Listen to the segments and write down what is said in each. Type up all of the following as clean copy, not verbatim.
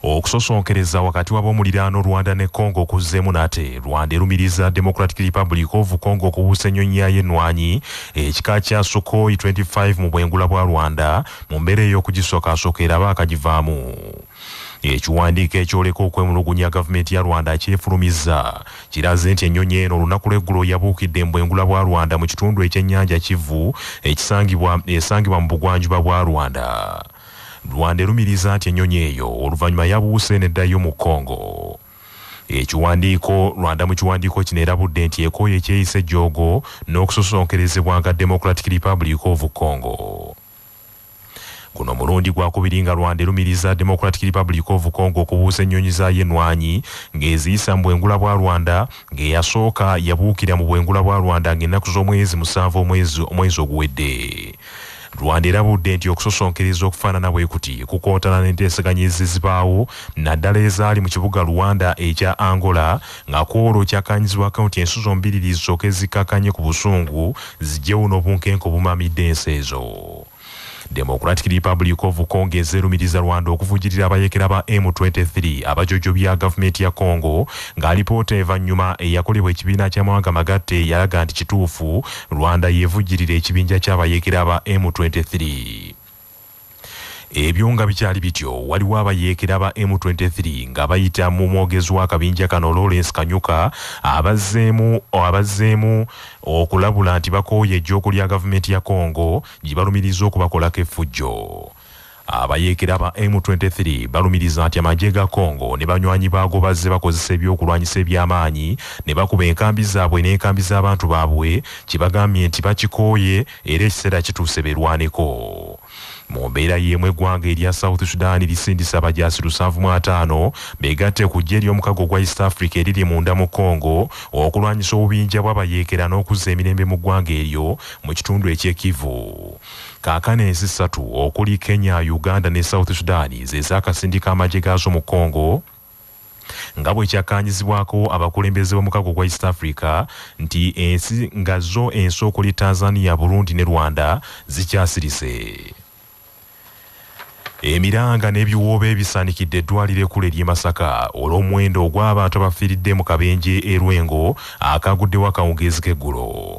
Okusosonkereza wakati w'ab'omuliraano Rwanda ne Congo kuzzeemu nate. Rwanda erumiriza Democratic Republic of Congo okubuusa ennyonyi yayo ennwanyi ekika kya Sukhoi 25 mu bwengula bwa Rwanda mu mbeera ey'okugisookaasooka eraba akagivaamu. Ekiwandiiko ekyoleka okwemulugunya gavumenti ya Rwanda kyefulumizza kiraze nti ennyonyi eno olunaku lw'eggulo yabuukidde mu bwengula bwa Rwanda mu kitundu ekyennyanja Kivu esangibwa mu bugwanjuba bwa Rwanda. Rwanda erumiriza nti ennyonyi eyo oluvannyuma yabuuse n'eddayo mu Congo. Rwanda mu kiwandiiko kino erabudde nti ekooye ekyeyisa ejjogo n'okusosonkerezebwa nga Democratic Republic of Congo. Guno mulundi gwakubiri nga Rwanda erumiriza Democratic Republic of Congo okubuusa ennyonyi zaayo ennwanyi ng'eziyisa mu bwengula bwa Rwanda, ng'eyasooka yabuukira mu bwengula bwa Rwanda ng'ennaku z'omwezi 7 omwezi oguwedde. Rwanda erabudde nti okusosonkereza okufaanana bwe kuti kukootana n'enteeseganya ezizibaawo naddala ezaali mu kibuga Rwanda ekya Angola nga kwolwo kyakkaanyizibwako nti ensi zombiriri zisooke zikkakkanye ku busungu zijjewo n'obunkenke obumamidde ensi ezo. Democratic Republic of Congo ezerumiriza Rwanda okuvujjirira abayeekera ba M23 abajojobya gavumenti ya Congo ng'alipoota evannyuma eyakolebwa ekibiina ky'amawanga magatte yalaga nti kituufu Rwanda yeevujjirira ekibinja ky'abayeekera ba M23. Ebyo nga bikyali bityo waliwo abayeekera ba M23 nga bayita mu mwogezi w'akabinja kano Lawrence Kanyuka abazzeemu okulabula nti bakooye ejjogo lya gavumenti ya Congo gye balumiriza okubakolako effujjo. Abayeekera ba M23 balumiriza nti amagye ga Congo ne banywanyi baago bazze bakozesa ebyokulwanyisa eby'amaanyi ne bakuba enkambi zaabwe n'enkambi z'abantu baabwe kibagambye nti bakikooye era ekiseera kituuse berwaneko. Mu mbeera y'emu eggwanga erya South Sudan lisindisa abajaasi 75 beegatte ku ggye ery'omukago gwa East Africa eriri munda mu Congo okulwanyisa obubinja bw'abayeekera n'okuzza emirembe mu ggwanga eryo mu kitundu eky'Ekivu. Kaakano ensi 3 okuli Kenya, Uganda ne South Sudan ze zaakasindika amagye gaazo mu Congo nga bwe kyakkaanyizibwako abakulembeze b'omukago gwa East Africa nti ensi nga zo ensi okuli Tanzania, Burundi ne Rwanda zikyasirise. Emiranga n'ebiwoobe ebisaanikidde eddwaliro ekkulu ery'e Masaka olw'omuwendo ogw'abantu abafiiridde mu kabenje e Lwengo akaguddewo akawungeezi k'eggulo.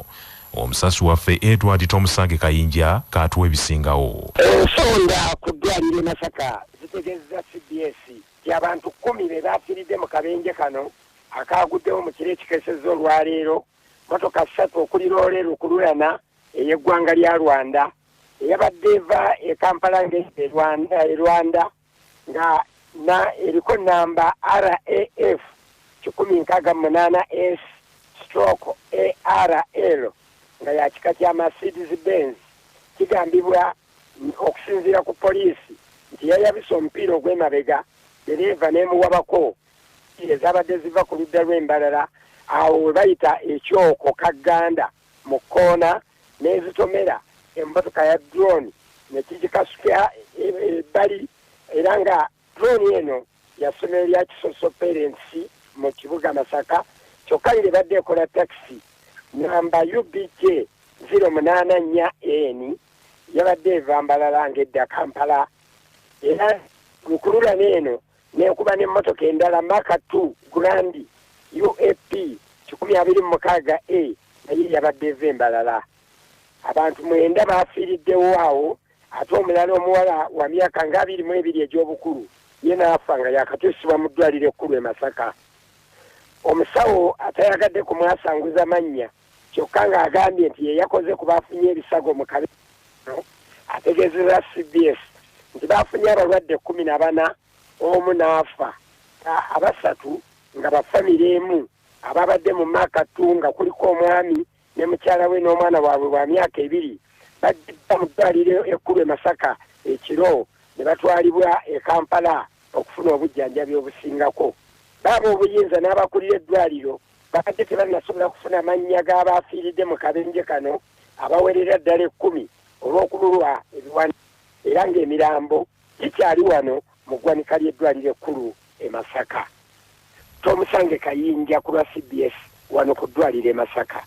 Omusasi waffe Edward Tomusange Kayinja katuwa ebisingawo. Ensonda ku ddwaliro e Masaka zitegeeza CBS y'abantu 10 be baafiiridde mu kabenje kano akaguddewo mu kiro ekikesezza olwaleero, motoka 3 okuli loole lukululana ey'eggwanga lya Rwanda eyabadde eva e Kampala ng'e Rwanda nga eriko namba RAF 168S/ARL nga ya kika kya Mercedes-Benz. Kigambibwa okusinziira ku poliisi nti yayabisa omupiira ogw'emabega dereva n'emuwabako ezabadde ziva ku ludda lw'embalala awo we bayita ekyoko Kaganda mu kkoona n'ezitomera emmotoka ya drone nekigikasuka ebbali era nga drone eno yasomero lya Kisoso Parents mu kibuga Masaka kyokka ng'ebadde ekola taxi namba UBJ 084N yabadde eva Mbalala ng'edda Kampala era lukululana eno n'ekuba n'emmotoka endala Maka 2 Grand UAP 126A naye yabadde eva Mbalala. Abantu 9 baafiiriddewo awo ate omulala omuwala wa myaka nga 22 egy'obukulu ye n'afa nga yakatuusibwa mu ddwaliro ekkulu e Masaka. Omusawo atayagadde kumwasanguza mannya kyokka ng'agambye nti ye yakoze ku baafunye ebisago mu kabe ategeezeza CBS nti baafunye abalwadde 14 omu n'afa abasatu nga bafamire emu ababadde mu Maka 2 nga kuliko omwami ne mukyala we n'omwana waabwe wa myaka 2 badda mu ddwaliro ekkulu e Masaka ekiro ne batwalibwa e Kampala okufuna obujjanjabi obusingako. Baaba obuyinza n'abakulira eddwaliro bakadde tebannasobola kufuna mannya g'abaafiiridde mu kabenje kano abawerera ddala 10 olw'okululwa ebiwani era ng'emirambo gikyali wano mu ggwanika ly'eddwaliro ekkulu e Masaka. Tomusange Kayinja ku lwa CBS wano ku ddwaliro e Masaka.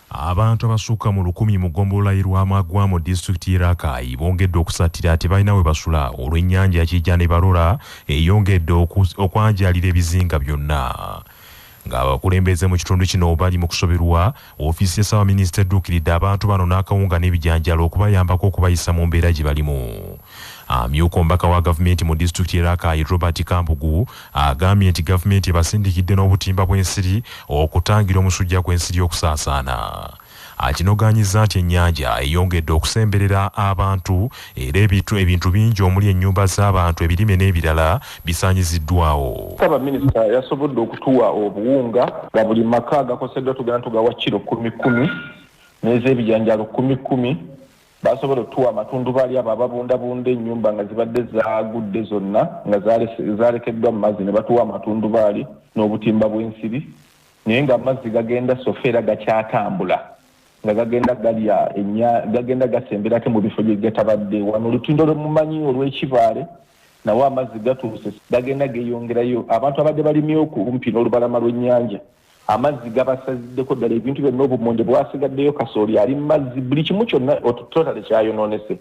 Abantu abasukka mu 1,000 mu ggombolola y'Erwamagwa mu disitulikiti y'Erakai bongedde okusattira tebalina we basula olw'ennyanja ya Kijja ne Barola eyongedde okwanjalira ebizinga byonna. Ng'abakulembeze mu kitundu kino bali mu kusoberwa, ofiisi ya Ssaabaminisita edduukiridde abantu bano n'akawunga n'ebijanjalo okubayambako okubayisa mu mbeera gye balimu. Amyuka omubaka wa gavumenti mu disitulikiti y'Erakai Robert Kambugu agambye nti gavumenti ebasindikidde n'obutimba bw'ensiri okutangira omusujja gw'ensiri okusaasaana. Akinoganyiza nti ennyanja eyongedde okusemberera abantu era ebintu bingi omuli ennyumba z'abantu ebirime n'ebirala bisaanyiziddwawo. Ssaabaminisita yasobodde okutuwa obuwunga nga buli maka gakoseddwa tugenda tugawa kiro 10 n'ez'ebijanjalo 10. Basobola okutuwa amatundubaali abo ababundabunda ennyumba nga zibadde zaagudde zonna nga zalekeddwa mu mazzi ne batuwa amatundubaali n'obutimba bw'ensiri, naye nga amazzi gagenda sofeera gakyatambula nga gagenda gasemberako mu bifo gye gatabadde. Wano olutindo lwemumanyi olw'ekibaale nawo amazzi gatuuse gagenda geeyongerayo. Abantu abadde balimyewo kumpi n'olubalama lw'ennyanja amazzi gabasaziddeko ddala, ebintu byonna obumonde bwasigaddeyo, kasooli ali mu mazzi, buli kimu kyonna otutotale kyayonoonese.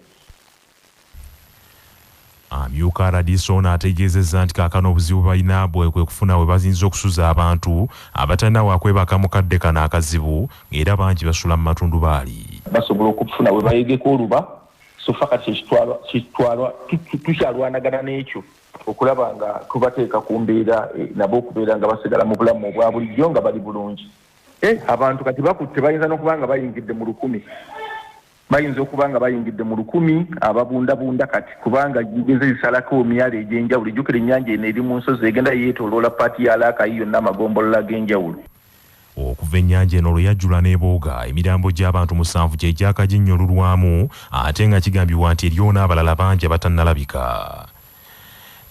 Amyuka Radisson ategeezezza nti kaakano obuzibu balina bwe kwe kufuna we baziyinza okusuza abantu abatalina wakwebaka mu kadde kano akazibu, era bangi basula mu matundubaali. Basobola okufuna we bayegeko oluba, so fakati tukyalwanagana n'ekyo okulaba nga tubateeka ku mbeera nabo okubeera nga basigala mu bulamu obwa bulijjo nga bali bulungi. Abantu kati bakutte bayinza n'okuba nga bayingidde mu 1,000. Bayinza okuba nga bayingidde mu 1,000 ababundabunda kati kubanga gigeze zisalako emyalo egy'enjawulo. Ejjukira ennyanja eno eri mu nsozi egenda yeetooloola paati ya Lakayi yonna amagombolola ag'enjawulo. Okuva ennyanja eno lwe yajjula n'ebooga, emirambo gy'abantu 7 gye gyakaginnyolulwamu ate nga kigambibwa nti eriyo n'abalala bangi abatannalabika.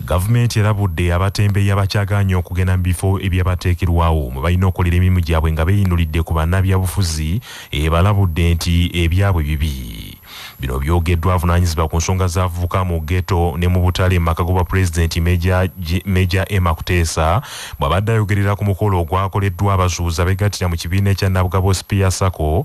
Gavumenti erabudde abatembeeyi abakyagaanye okugenda mu bifo ebyabateekerwawo mu balina okukolera emirimu gyabwe nga beeyinulidde ku bannabyabufuzi balabudde nti ebyabwe bibi. Bino byogeddwa avunaanyizibwa ku nsonga z'abavubuka mu ghetto ne mu butale mu maka g'obwa pulezidenti Meja Emma Kuteesa bw'abadde ayogerera ku mukolo ogwakoleddwa abasuubuzi abeegattira mu kibiina ekya Nabugabo Spear Sacco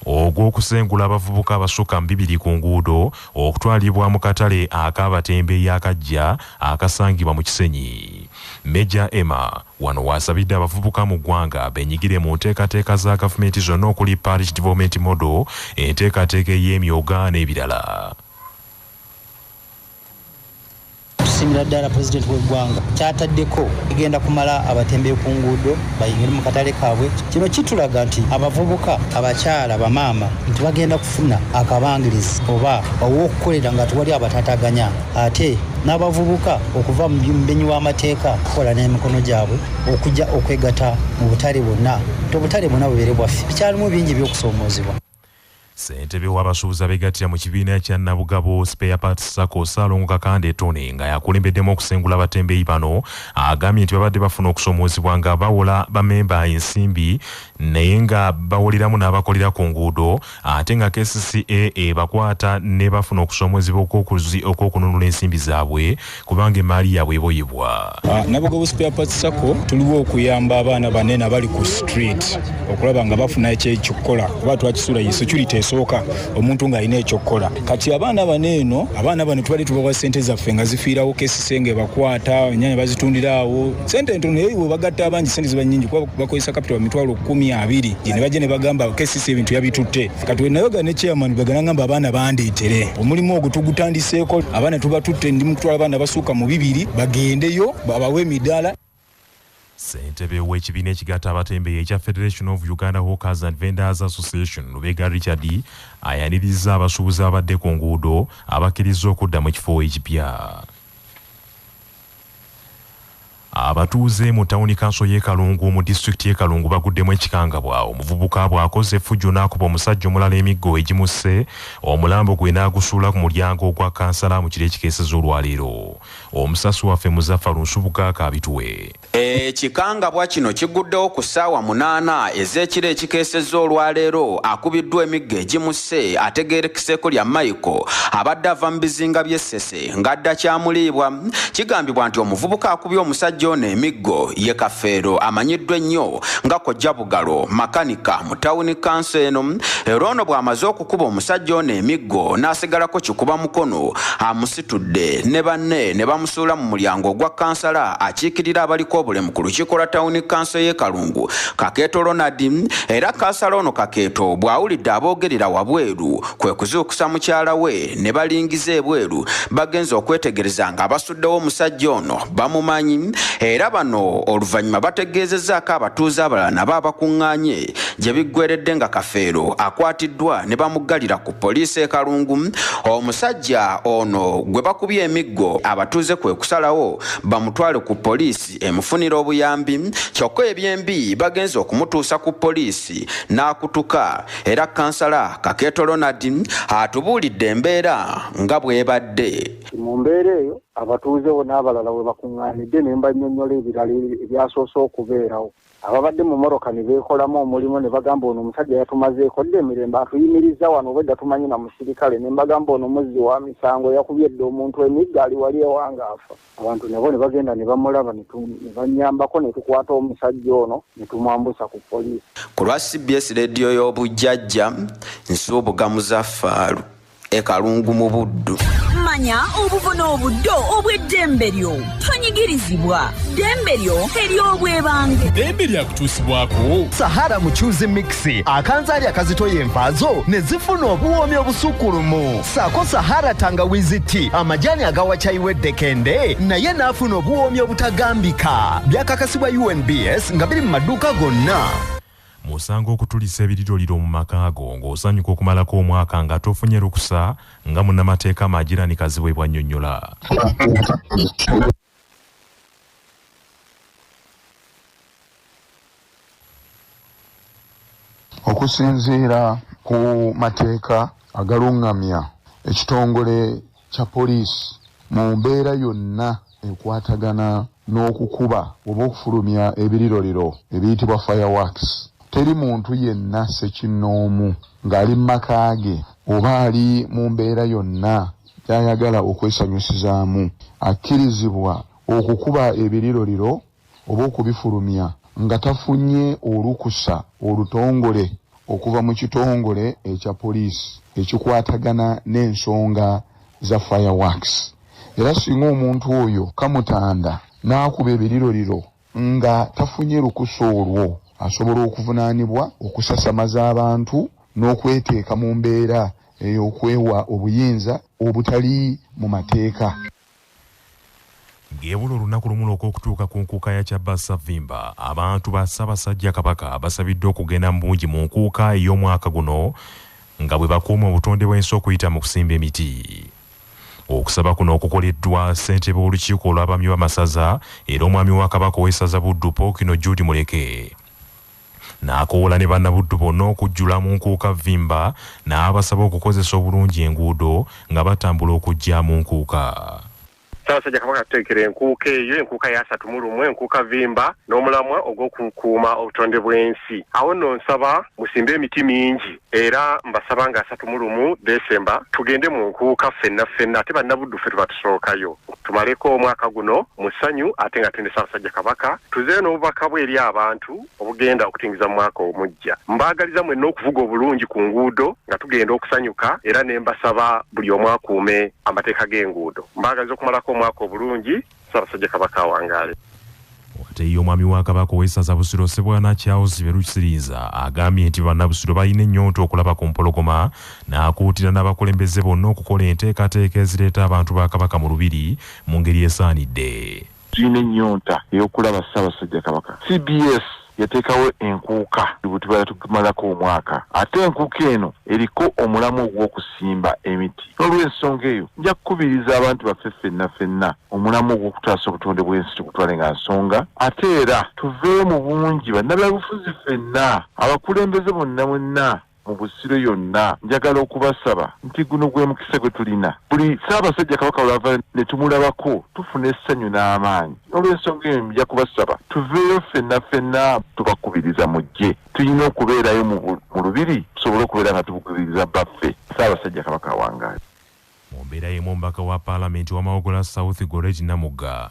ogw'okusengula abavubuka abasukka mu 200 ku nguudo okutwalibwa mu katale ak'abatembeeyi akajja akasangibwa mu Kisenyi. Meja Emma wano wasabidde abavubuka mu ggwanga benyigire mu nteekateeka za gavumenti zonna okuli Parish Development Model, enteekateeka ey'emyoga n'ebirala. Tusimira ddala pulezidenti w'eggwanga kyataddeko igenda kumala abatembeeyi ku nguudo bayingire mu katale kaabwe. Kino kitulaga nti abavubuka abakyala bamaama nti bagenda kufuna akabangirizi oba ow'okukolera nga tewali abatataganya, ate n'abavubuka okuva mu mubenyi w'amateeka kukola n'emikono gyabwe okujja okwegatta mu butale bwonna, obutale bwonna bubeere bwaffe. Bikyalimu bingi by'okusoomoozebwa. Ssentebe w'abasuubuzi abeegattira mu kibiina kya Nabugabo Spare Parts Sacco Ssaalongo Kakande Tone nga yakulembeddemu okusengula abatembeeyi bano agambye nti babadde bafuna okusoomoozebwa nga bawola bamemba ensimbi naye nga bawoleramu n'abakolera ku nguudo, ate nga KCCA bakwata ne bafuna okusoomoozebwa okw'okununula ensimbi zaabwe kubanga emaali yaabwe eboyebwa. Nabugabo Spare Parts Sacco tuliwo okuyamba abaana banene abali ku street okulaba nga bafuna ekyekikola kuba twakisula ye security esooka omuntu ng'alina ekyokukola. Kati abaana bano tubadde tubawa ssente zaffe nga zifiirawo KCCA bakwata ennyanya bazitundira awo ssente ntono naye bwe bagatta abangi ssente ziba nnyingi kuba bakozesa capital mitwalo 10-20 ne bajja ne bagamba KCCA ebintu yabitutte. Kati we nayoga ne chairman bagana ngamba abaana bandeetere omulimu ogwo tugutandiseeko, abaana tubatutte ndi mu kutwala abaana basuuka mu 2 bagendeyo babawe emidaala. Ssentebe w'ekibiina ekigatta abatembeeyi ekya Federation of Uganda Hawkers and Vendors Association Lubega Richard ayaniriza abasuubuzi abadde ku nguudo abakkiriza okudda mu kifo ekipya. Abatuuze mu tawuni kanso y'e Kalungu mu disitulikiti y'e Kalungu baguddemu ekikangabwa omuvubuka bw'akoze effujjo n'akuba omusajja omulala emiggo egimusse, omulambo gwe n'agusuula ku mulyango ogwa kansala mu kiro ekikeeseza olwaleero. Omusasi waffe Muzaffaru Nsubuga kaabituwe. Ekikangabwa kino kiguddewo ku ssaawa 8 ez'ekiro ekikeeseza olwaleero akubiddwa emiggo egimusse ategeerekeseeko lya Michael abadde ava mu bizinga by'Essese ng'adda kyamuliibwa. Kigambibwa nti omuvubuka akubye omusajja omusajja ono emiggo ye Kafeero amanyiddwa ennyo nga Kojja Bugalo makanika mu tawuni kanso eno. Era ono bw'amaze okukuba omusajja ono emiggo n'asigalako kikuba mukono amusitudde ne banne ne bamusuula mu mulyango ogwa kansala akiikirira abaliko obulemu ku lukiiko lwa tawuni kanso y'e Kalungu Kakeeto Ronald. Era kansala ono Kakeeto bw'awulidde aboogerera wabweru kwe kuzuukusa mukyala we ne balingiza ebweru bagenze okwetegereza nga abasuddewo omusajja ono bamumanyi. Era bano oluvannyuma bategeezezzaako abatuuze abalala nabo abakuŋŋaanye gye biggweredde nga Kafeero akwatiddwa ne bamuggalira ku poliisi e Kalungu. Omusajja ono gwe bakubye emiggo abatuuze kwe kusalawo bamutwale ku poliisi emufunira obuyambi, kyokka ebyembi bagenze okumutuusa ku poliisi n'akutuka. Era kansala Kakeeto Ronald atubuulidde embeera nga bw'ebadde. Mu mbeera eyo abatuuze bo n'abalala we bakuŋŋaanidde ne mbannyonnyola ebirala ebyasoose okubeerawo. Ababadde mu mmotoka ne beekolamu omulimu ne bagamba ono omusajja yatumazeeko dde emirembe atuyimirizza wano obwedda tumanyi na musirikale ne mbagamba ono muzzi wa misango yakubyedde omuntu emigga ali wali ewanga afa. Abantu nabo ne bagenda ne bamulaba ne bannyambako ne tukwata omusajja ono ne tumwambusa ku poliisi. Ku lwa CBS rediyo y'obujjajja Nsuubuga Muzaffaaru e Kalungu mu Buddu. Manya obuvuna obuddo obw'eddembe lyo tonyigirizibwa. Ddembe lyo ery'obwebange. Ddembe lyakutuusibwako Sahara Muchuzi Mixi akanzaali akazitoya envaazo ne zifuna obuwoomi obusukkulumu. Saako Sahara Tangawizi Tea amajani agawa chai weddekende naye n'afuna obuwoomi obutagambika. Byakakasibwa UNBS nga biri mu maduuka gonna. Musango okutulisa ebiriroliro mu maka ago ng'osanyuka okumalako omwaka nga tofunye lukusa nga munnamateeka amagirani kaziwe bwannyonnyola. Okusinziira ku mateeka agalungamya ekitongole kya poliisi mu mbeera yonna ekwatagana n'okukuba oba okufulumya ebiriroliro ebiyitibwa fireworks, teri muntu yenna sekinnoomu ng'ali mu maka ge oba ali mu mbeera yonna gy'ayagala okwesanyusizaamu akkirizibwa okukuba ebiriroliro oba okubifulumya nga tafunye olukusa olutongole okuva mu kitongole ekya poliisi ekikwatagana n'ensonga za fireworks. Era singa omuntu oyo kamutanda n'akuba ebiriroliro nga tafunye lukusa olwo asobola okuvunaanibwa okusasamaza abantu n'okweteeka mu mbeera ey'okwewa obuyinza obutali mu mateeka. Ng'ebula olunaku lumu lw'okutuuka ku nkuuka ya Kyabassavimba, abantu ba Ssaabasajja Kabaka basabiddwa okugenda mu bungi mu nkuuka ey'omwaka guno nga bwe bakuuma obutonde bw'ensi okuyita mu kusimba emiti. Okusaba kuno okukoleddwa ssentebe w'olukiiko olw'abaami b'amasaza era omwami wa Kabaka ow'essaza Buddu Pookino Judy Muleke. N'akoola ne bannabuddu bonna okujjula mu nkuuka Vimba n'abasaba okukozesa obulungi enguudo nga batambula okujja mu nkuuka. Ssaabasajja Kabaka tuteekera enkuuka eyo, enkuuka ya 31, enkuuka Vimba n'omulamwa ogw'okukuuma obutonde bw'ensi. Awo nno nsaba musimbe emiti mingi era mbasaba nga 31 Desemba tugende mu nkuuka ffenna ate bannabuddu ffe tubatusookayo tumaleko omwaka guno mu ssanyu ate nga tende Ssaabasajja Kabaka tuzeeyo n'obubaka bwe eri abantu obugenda okutingiza mu mwaka omujja. Mbaagaliza mwenna okuvuga obulungi ku nguudo nga tugenda okusanyuka era ne mbasaba buli omu akuume amateeka g'enguudo. Mbaagaliza okumalako omwaka obulungi. Ssaabasajja Kabaka awangaale. Ate ye omwami wa Kabaka ow'essaza Busiro Ssebwana Charles Berusiriza agambye nti bannabusiro balina ennyonta okulaba ku mpologoma n'akuutira n'abakulembeze bonna okukola enteekateeka ezireeta abantu ba Kabaka mu lubiri mu ngeri esaanidde. Tulina ennyonta ey'okulaba Ssaabasajja Kabaka. CBS yateekawo enkuuka bwe tumalako omwaka ate enkuuka eno eriko omulamu ogw'okusimba emiti. N'olw'ensonga eyo nja kukubiriza abantu baffe ffenna omulamu ogw'okutaasa obutonde bw'ensi tukutwale nga nsonga ate era tuveeyo mu bungi bannabyabufuzi ffenna abakulembeze bonna mu Busiro yonna njagala okubasaba nti guno gwe mukisa gwe tulina buli Ssaabasajja Kabaka olwava ne tumulabako tufuna essanyu n'amaanyi. Olw'ensonga eyo nja kubasaba tuveeyo ffenna tubakubiriza mujje tulina okubeerayo mu lubiri tusobole okubeera nga tubukubiriza baffe. Ssaabasajja Kabaka awangaale. Mu mbeera y'emu omubaka wa Paalamenti w'Amawogola South Goreti Namugga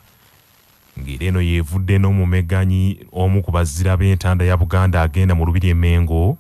ng'era eno yeevudde n'omumeganyi omu ku bazira b'entanda ya Buganda agenda mu lubiri Mengo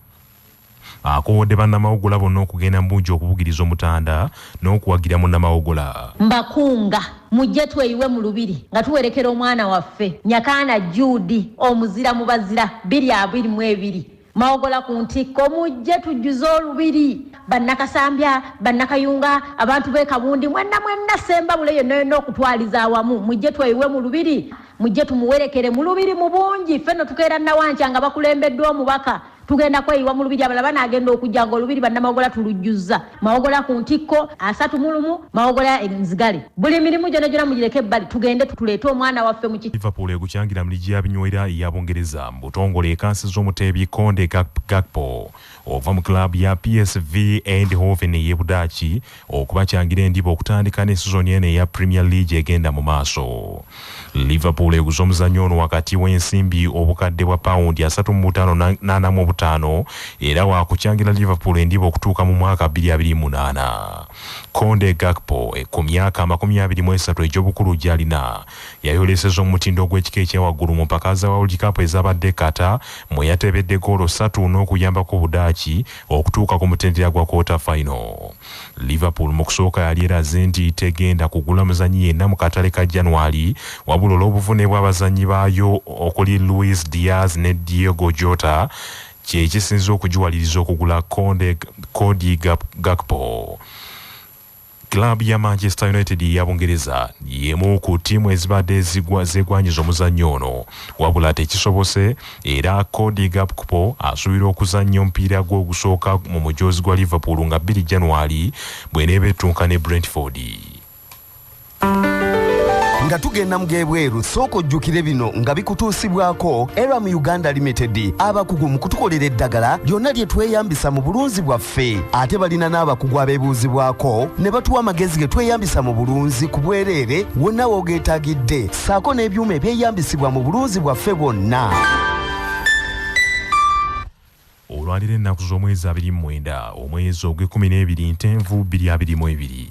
akowodde bannamawogola bonna okugenda mu bungi okubugiriza omutanda n'okuwagira munnamawogola. Mbakunga mujje tweyiwe mu lubiri nga tuwerekera omwana waffe Nyakaana Judy omuzira mu bazira 222 mawogola ku ntikko mujje tujjuze olubiri bannakasambya bannakayunga abantu b'e Kabundi mwenna semba bule yonna okutwaliza awamu mujje tweyiwe mu lubiri mujje tumuwerekere mu lubiri mu bungi ffenno tukeera Nawankya nga bakulembeddwa omubaka tugenda kweyiwa mu lubiri abalaba n'agenda okujja nga olubiri bannamawogola tulujjuza mawogola ku ntikko 30 mawogola enzigale buli mirimu gyonna mugireke ebbali tugende tuleete omwana waffe mu Liverpool egukyangira mu ligi y'abinywera ey'Abongereza mu butongole ekansi z'omuteebi Conde Gakpo ova mu club ya PSV Eindhoven ey'e Budaaki okubakyangira endiba okutandika ne sizoni eno eya Premier League egenda mu maaso. Liverpool eguza omuzannyo ono wakati w'ensimbi obukadde bwa paundi 3.85 era wakukyangira Liverpool endiba okutuuka mu mwaka 2028. Conde Gakpo ku myaka 23 egy'obukulu gy'alina yayoleseza omutindo gw'ekika ekyawaggulu mu mpaka za World Cup ezabadde Qatar mwe yatebedde goolo 3 n'okuyambako Budaaki okutuuka ku mutendera gwa quarter final. Liverpool mu kusooka yali eraze nti tegenda kugula muzannyi yenna mu katale ka January wabula olw'obuvune bw'abazannyi baayo okuli Luis Diaz ne Diego Jota kye kisinze okugiwaliriza okugula Cody Gakpo. Club ya Manchester United ya Bungereza yemu ku timu ezibadde zegwanyiza omuzannyo ono wabula tekisobose era Cody Gakpo asuubira okuzannya omupiira gwe ogusooka mu mujoozi gwa Liverpool nga 2 January bw'eneeba ettunka ne Brentford. nga tugenda mugebweru soko jjukire bino nga bikutuusibwako Eram Uganda Limited abakugu mu kutukolera eddagala lyonna lye tweyambisa mu bulunzi bwaffe ate balina n'abakugu abeebuuzibwako ne batuwa amagezi ge tweyambisa mu bulunzi ku bwereere wonna woogeetaagidde saako n'ebyuma ebyeyambisibwa mu bulunzi bwaffe bwonna. Olwalira ennaku z'omwezi 29 omwezi ogw'e12 Ntenvu 2022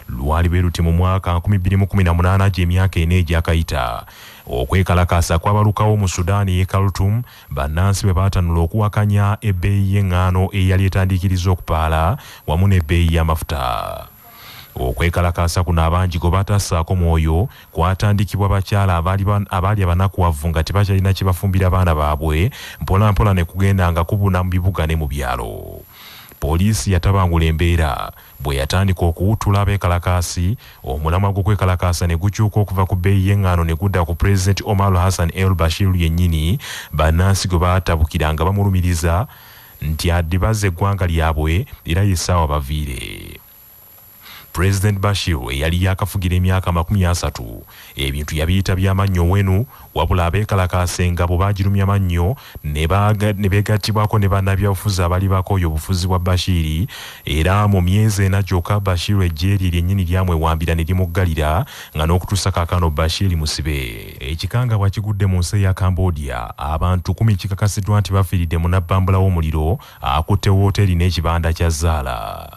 lwali beeruti mu mwaka 2018 gy'emyaka 4 egyakayita okwekalakaasa kwabalukawo mu Sudaani y'e Khartoum bannansi bwe baatanula okuwakanya ebbeeyi y'eŋŋaano eyali etandikiriza okupaala wamu n'ebbeeyi y'amafuta. Okwekalakaasa kuno abangi gwe batassaako mwoyo kwatandikibwa bakyala abaali abanakuwavu nga tebakyalina kye bafumbira baana baabwe mpolampola ne kugenda nga kubuna mu bibuga ne mu byalo. Poliisi yatabangula embeera bwe yatandika okuwutula abeekalakaasi omulamwa gw'okwekalakaasa ne gukyuka okuva ku bbeeyi y'eŋŋaano ne gudda ku Pulezidenti Omar Hassan El Bashir yennyini bannansi gwe baatabukira nga bamulumiriza nti addibaza eggwanga lyabwe era yessaawa baviire. President Bashir eyali yakafugira emyaka 30 ebintu yabiyita by'amannyo wenu wabula abeekalakaasa engabo baagirumya amannyo ne beegattibwako ne bannabyabufuzi abali bakooye obufuzi bwa Bashir era mu myezi 4 gyokka Bashir eggye lye lyennyini lyamwewambira ne limuggalira nga n'okutuusa kaakano Bashir musibe. Ekikangabwa kigudde mu nsi ya Cambodia abantu 10 kikakasiddwa nti bafiiridde mu nabbambula w'omuliro akutte wooteeri n'ekibanda kya Zala.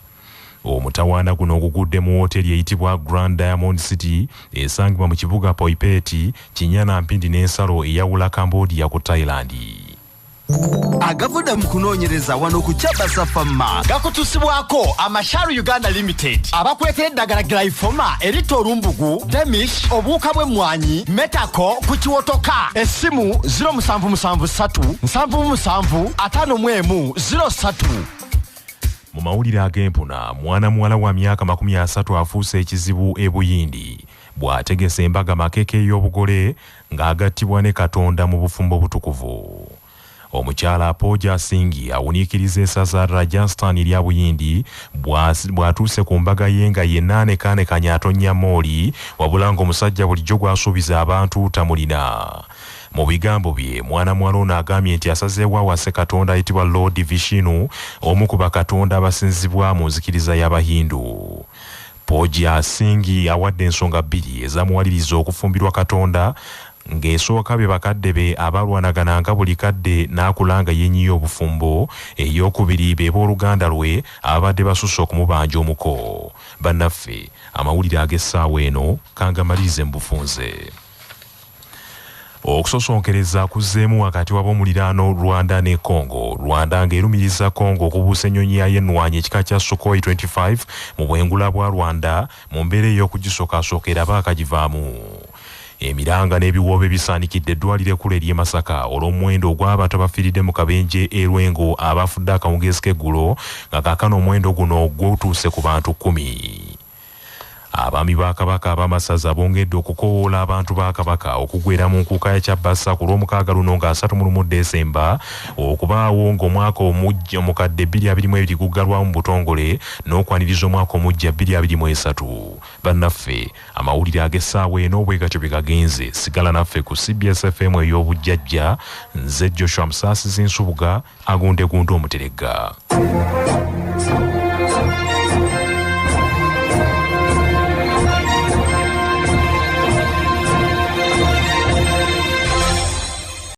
Omutawaana guno ogugudde mu wooteeri eyitibwa Grand Diamond City esangibwa mu kibuga Poipet Kinyana Mpindi n'ensalo eyawula Cambodia ku Thailand. Agavuda mu kunoonyereza wano ku Chabasa Farma gakutusibwako Amasharu Uganda Limited abakwetera eddagala Glyphoma eritorumbugu Demish obuuka bw'emmwanyi Metako ku kiwotoka essimu 0773 77 51 Mu mawulire ag'empuna mwana muwala wa myaka 30 afuuse ekizibu e Buyindi bw'ategese embaga makeke y'obugole ng'agattibwa ne Katonda mu bufumbo butukuvu. Omukyala Pooja Singi awuniikiriza essaza Rajasthan erya Buyindi bw'atuuse ku mbaga ye nga ye naanekaanekanya atonnya mooli wabula ng'omusajja bulijjo gw'asuubiza abantu tamulina. Mu bigambo bye mwana muwala ono agambye nti asazeewo awase Katonda ayitibwa Lord Vishnu omu ku bakatonda abasinzibwa mu nzikiriza y'Abahindu. Pooja Singi awadde ensonga 2 ezamuwaliriza okufumbirwa Katonda ng'esooka be bakadde be abalwanagananga buli kadde n'akulanga yenyiyo obufumbo ey'okubiri be b'oluganda lwe abadde basusse okumubanja omuko. Bannaffe amawulire ag'essaawa eno kangamalirize mu bufunze. Okusosonkereza kuzzeemu wakati w'ab'omuliraano Rwanda ne Congo. Rwanda ng'erumiriza Congo okubuusa ennyonyi ya yelwanyeko ekika kya Sukhoi 25 mu bwengula bwa Rwanda mu mbeera ey'okugisookaasooka eraba akagivaamu. Emiranga n'ebiwoobe bisaanikidde eddwaliro ekkulu ery'e Masaka olw'omuwendo ogw'abantu abafiiridde mu kabenje e Lwengo abafudde akawungeezi k'eggulo nga kaakano omuwendo guno gutuuse ku bantu 10. Abaami ba Kabaka ab'amasaza bongedde okukoowoola abantu ba Kabaka okugwera mu nkuuka ya Kyabassa ku lw'omukaaga luno nga 31 Desemba okubaawo ng'omwaka omujja omukadde 2022 guggalwamu mu butongole n'okwaniriza omwaka omujja 2023. Bannaffe amawulire ag'essaawa eno bwe gatyo bye gagenze. Sigala naffe ku CBS FM ey'obujjajja. Nze Joshua Musaasizi Nsubuga agundegunde omuterega.